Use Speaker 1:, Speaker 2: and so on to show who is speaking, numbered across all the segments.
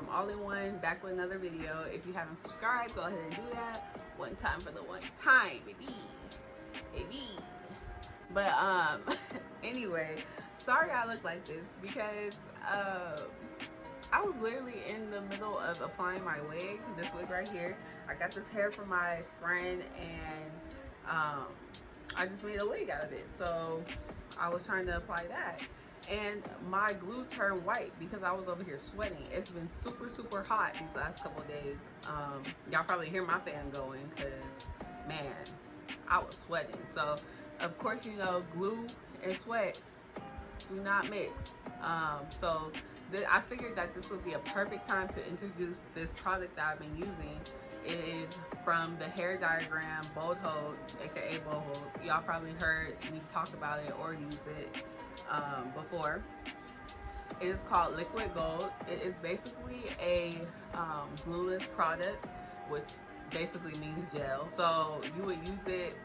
Speaker 1: from All-in-One, back with another video. If you haven't subscribed, go ahead and do that. One time for the one time, baby. But anyway, sorry I look like this because I was literally in the middle of applying my wig, this wig right here. I got this hair from my friend, and I just made a wig out of it. So I was trying to apply that, and my glue turned white because I was over here sweating. It's been super hot these last couple of days. Y'all probably hear my fan going because, man, I was sweating. So of course, you know, glue and sweat do not mix. So I figured that this would be a perfect time to introduce this product that I've been using. It is from the Hair Diagram Bold Hold, aka Bold Hold. Y'all probably heard me talk about it or use it before. It is called Liquid Gold. It is basically a glueless product, which basically means gel. So you would use it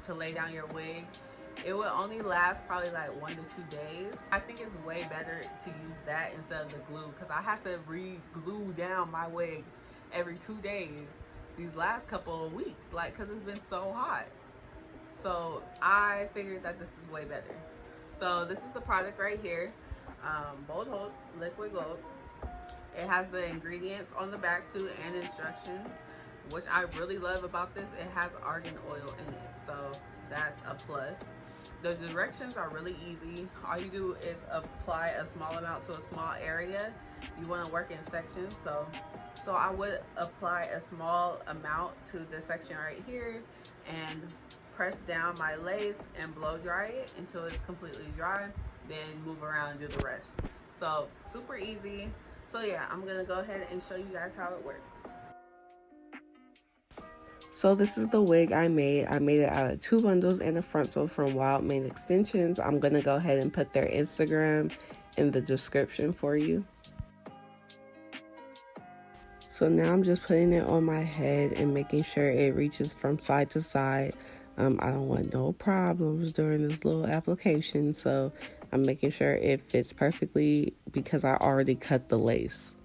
Speaker 1: to lay down your wig. It would only last probably like 1 to 2 days. I think it's way better to use that instead of the glue because I have to re-glue down my wig every 2 days these last couple of weeks, like, because it's been so hot. So I figured that this is way better. So this is the product right here, Bold Hold Liquid Gold. It has the ingredients on the back too and instructions, which I really love about this. It has argan oil in it, so that's a plus. The directions are really easy. All you do is apply a small amount to a small area. You want to work in sections, so I would apply a small amount to this section right here and press down my lace and blow dry it until it's completely dry, then move around and do the rest. So super easy. So yeah, I'm gonna go ahead and show you guys how it works.
Speaker 2: So this is the wig I made. I made it out of 2 bundles and a frontal from WYLD Extensions. I'm going to go ahead and put their Instagram in the description for you. So now I'm just putting it on my head and making sure it reaches from side to side. I don't want no problems during this little application, so I'm making sure it fits perfectly because I already cut the lace.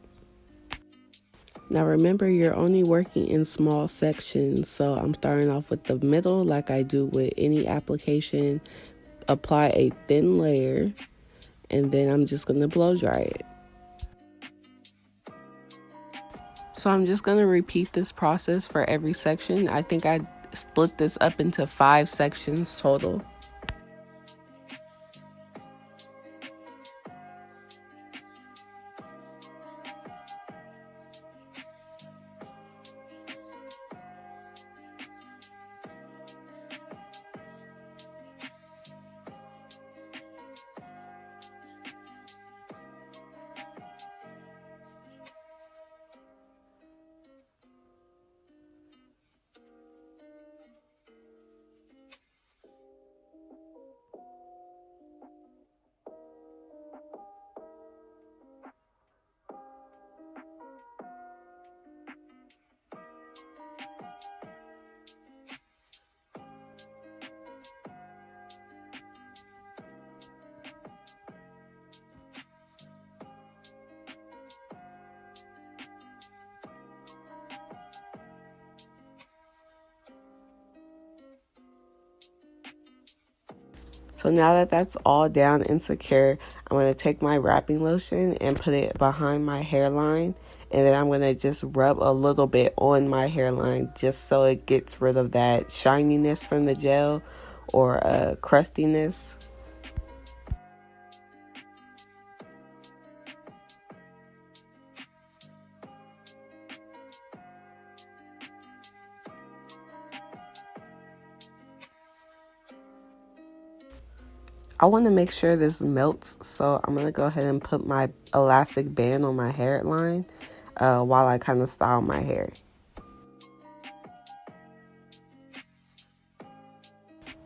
Speaker 2: Now remember, you're only working in small sections, so I'm starting off with the middle like I do with any application. Apply a thin layer, and then I'm just going to blow dry it. So I'm just going to repeat this process for every section. I think I split this up into 5 sections total. So now that that's all down and secure, I'm going to take my wrapping lotion and put it behind my hairline. And then I'm going to just rub a little bit on my hairline just so it gets rid of that shininess from the gel or crustiness. I want to make sure this melts, so I'm going to go ahead and put my elastic band on my hairline while I kind of style my hair.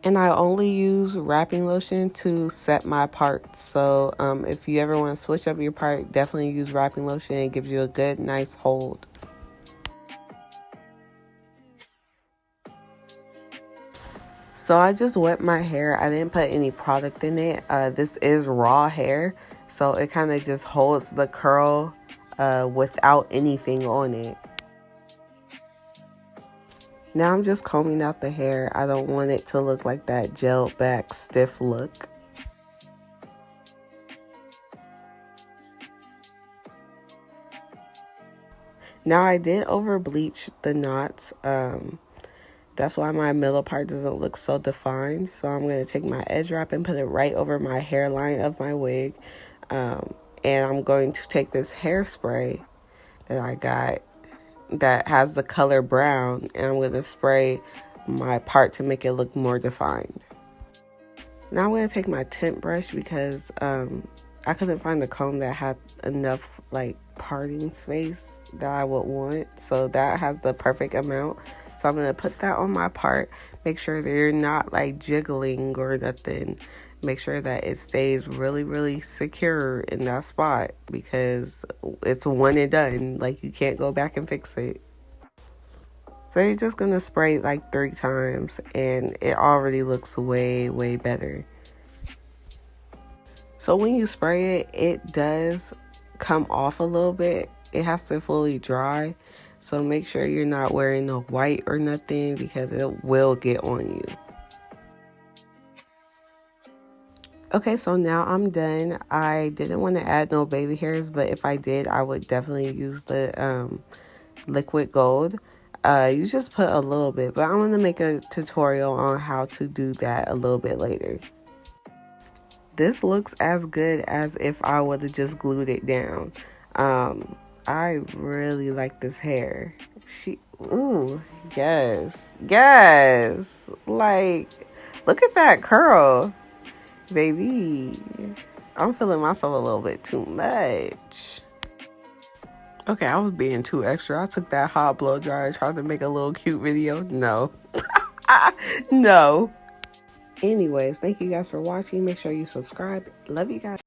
Speaker 2: And I only use wrapping lotion to set my parts, so if you ever want to switch up your part, definitely use wrapping lotion. It gives you a good, nice hold. So I just wet my hair. I didn't put any product in it. This is raw hair, so it kind of just holds the curl without anything on it. Now I'm just combing out the hair. I don't want it to look like that gelled back stiff look. Now I did over bleach the knots. That's why my middle part doesn't look so defined. So I'm going to take my edge wrap and put it right over my hairline of my wig. And I'm going to take this hairspray that I got that has the color brown, and I'm going to spray my part to make it look more defined. Now I'm going to take my tint brush because I couldn't find the comb that had enough like parting space that I would want. So that has the perfect amount. So I'm going to put that on my part. Make sure that you're not like jiggling or nothing. Make sure that it stays really, really secure in that spot because it's one and done. Like, you can't go back and fix it. So you're just going to spray it like 3 times and it already looks way, way better. So when you spray it, it does come off a little bit. It has to fully dry. So make sure you're not wearing no white or nothing because it will get on you. Okay, so now I'm done. I didn't want to add no baby hairs, but if I did, I would definitely use the liquid gold. You just put a little bit, but I'm going to make a tutorial on how to do that a little bit later. This looks as good as if I would have just glued it down. I really like this hair. Ooh, yes, yes. Like, look at that curl. Baby, I'm feeling myself a little bit too much. Okay, I was being too extra. I took that hot blow dryer, tried to make a little cute video. No. No. Anyways, thank you guys for watching. Make sure you subscribe. Love you guys.